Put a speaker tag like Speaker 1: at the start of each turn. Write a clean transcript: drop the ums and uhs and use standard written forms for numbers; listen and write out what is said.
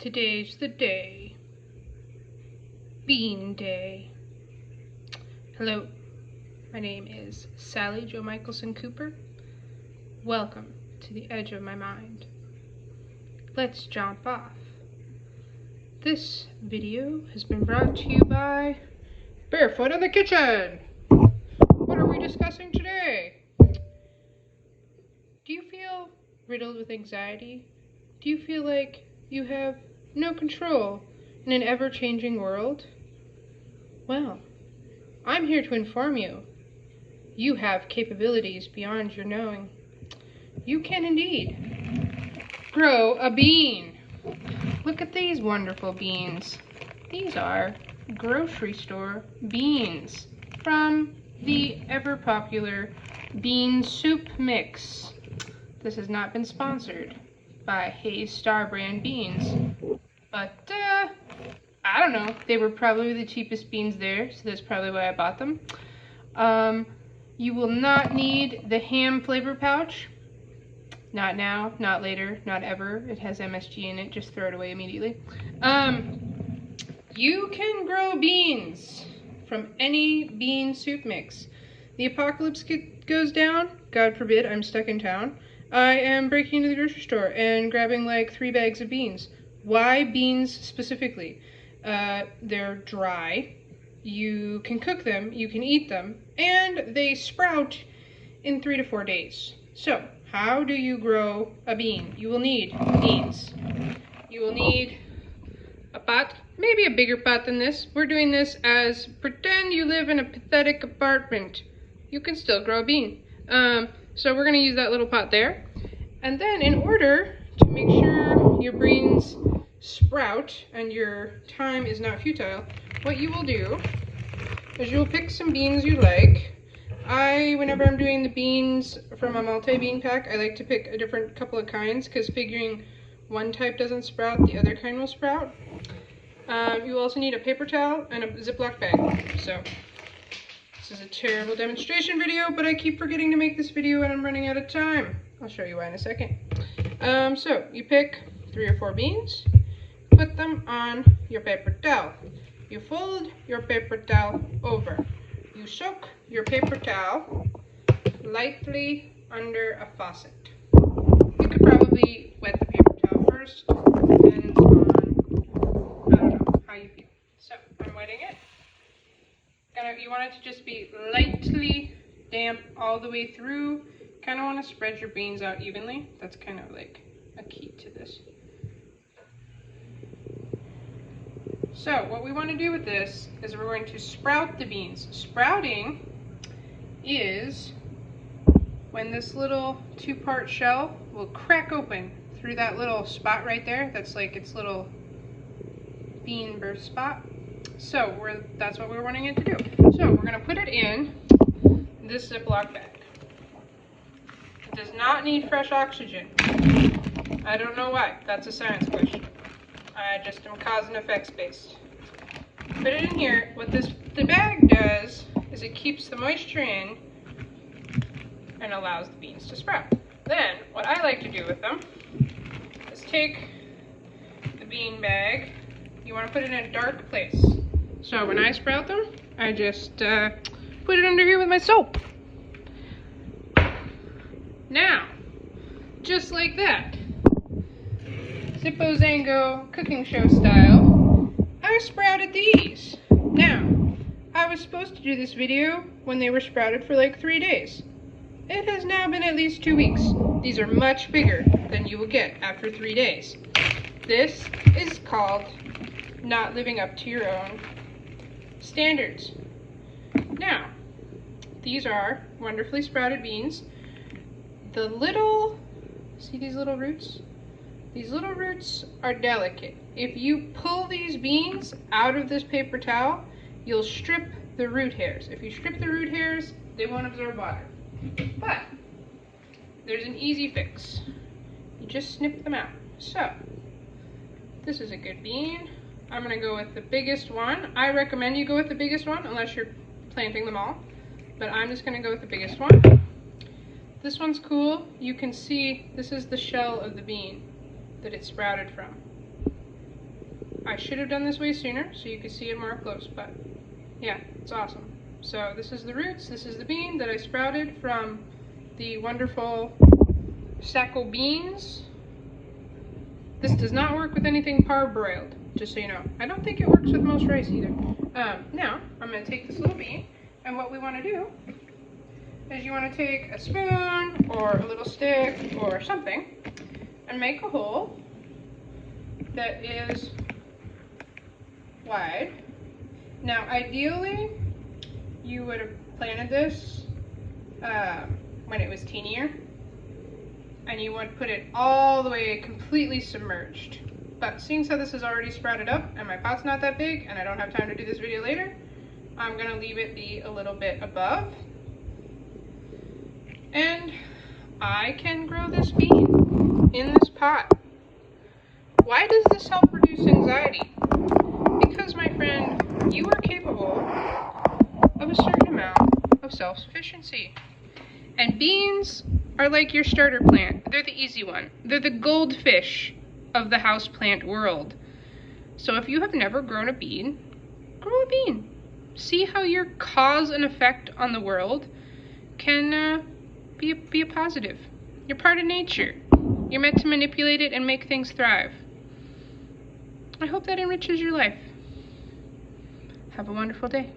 Speaker 1: Today's the day. Bean Day. Hello, my name is Sally Jo Michelson Cooper. Welcome to the edge of my mind. Let's jump off. This video has been brought to you by Barefoot in the Kitchen. What are we discussing today? Do you feel riddled with anxiety? Do you feel like you have no control in an ever-changing world? Well, I'm here to inform you. You have capabilities beyond your knowing. You can indeed grow a bean. Look at these wonderful beans. These are grocery store beans from the ever-popular bean soup mix. This has not been sponsored by Hayes Star brand beans, but I don't know, they were probably the cheapest beans there, so that's probably why I bought them. You will not need the ham flavor pouch. Not now, not later, not ever. It has MSG in it, just throw it away immediately. You can grow beans from any bean soup mix. The apocalypse goes down, God forbid, I'm stuck in town. I am breaking into the grocery store and grabbing like 3 bags of beans. Why beans specifically? They're dry, you can cook them, you can eat them, and they sprout in 3 to 4 days. So, how do you grow a bean? You will need beans. You will need a pot, maybe a bigger pot than this. We're doing this as pretend you live in a pathetic apartment. You can still grow a bean. So we're going to use that little pot there. And then in order to make sure your beans sprout and your time is not futile, what you will do is you'll pick some beans you like. Whenever I'm doing the beans from a multi-bean pack, I like to pick a different couple of kinds because figuring one type doesn't sprout, the other kind will sprout. You also need a paper towel and a Ziploc bag. So this is a terrible demonstration video, but I keep forgetting to make this video and I'm running out of time. I'll show you why in a second. So you pick 3 or 4 beans, put them on your paper towel. You fold your paper towel over. You soak your paper towel lightly under a faucet. You could probably wet the paper towel first. Depends on, I don't know, how you feel. So I'm wetting it. You want it to just be lightly damp all the way through. Kind of want to spread your beans out evenly. That's kind of like a key to this. So what we want to do with this is we're going to sprout the beans. Sprouting is when this little 2-part shell will crack open through that little spot right there. That's like its little bean birth spot. So that's what we're wanting it to do. So we're going to put it in this Ziploc bag. It does not need fresh oxygen. I don't know why. That's a science question. I just am cause and effects based. Put it in here. What the bag does is it keeps the moisture in and allows the beans to sprout. Then what I like to do with them is take the bean bag. You want to put it in a dark place. So when I sprout them, I just put it under here with my soap. Now, just like that, Zippo Zango cooking show style, I sprouted these. Now, I was supposed to do this video when they were sprouted for like 3 days. It has now been at least 2 weeks. These are much bigger than you will get after 3 days. This is called not living up to your own standards. Now, these are wonderfully sprouted beans. See these little roots? These little roots are delicate. If you pull these beans out of this paper towel, you'll strip the root hairs. If you strip the root hairs, they won't absorb water. But there's an easy fix. You just snip them out. So, this is a good bean. I'm gonna go with the biggest one. I recommend you go with the biggest one unless you're planting them all. But I'm just gonna go with the biggest one. This one's cool. You can see this is the shell of the bean that it sprouted from. I should have done this way sooner so you could see it more up close, but yeah, it's awesome. So this is the roots, this is the bean that I sprouted from the wonderful sacco beans. This does not work with anything parboiled, just so you know. I don't think it works with most rice either. Now, I'm going to take this little bean, and what we want to do is you want to take a spoon or a little stick or something and make a hole that is wide. Now, ideally, you would have planted this when it was teenier, and you want to put it all the way completely submerged. But seeing how this is already sprouted up and my pot's not that big and I don't have time to do this video later, I'm going to leave it be a little bit above. And I can grow this bean in this pot. Why does this help reduce anxiety? Because, my friend, you are capable of a certain amount of self-sufficiency. And beans are like your starter plant. They're the easy one. They're the goldfish of the houseplant world. So if you have never grown a bean, grow a bean. See how your cause and effect on the world can be a positive. You're part of nature. You're meant to manipulate it and make things thrive. I hope that enriches your life. Have a wonderful day.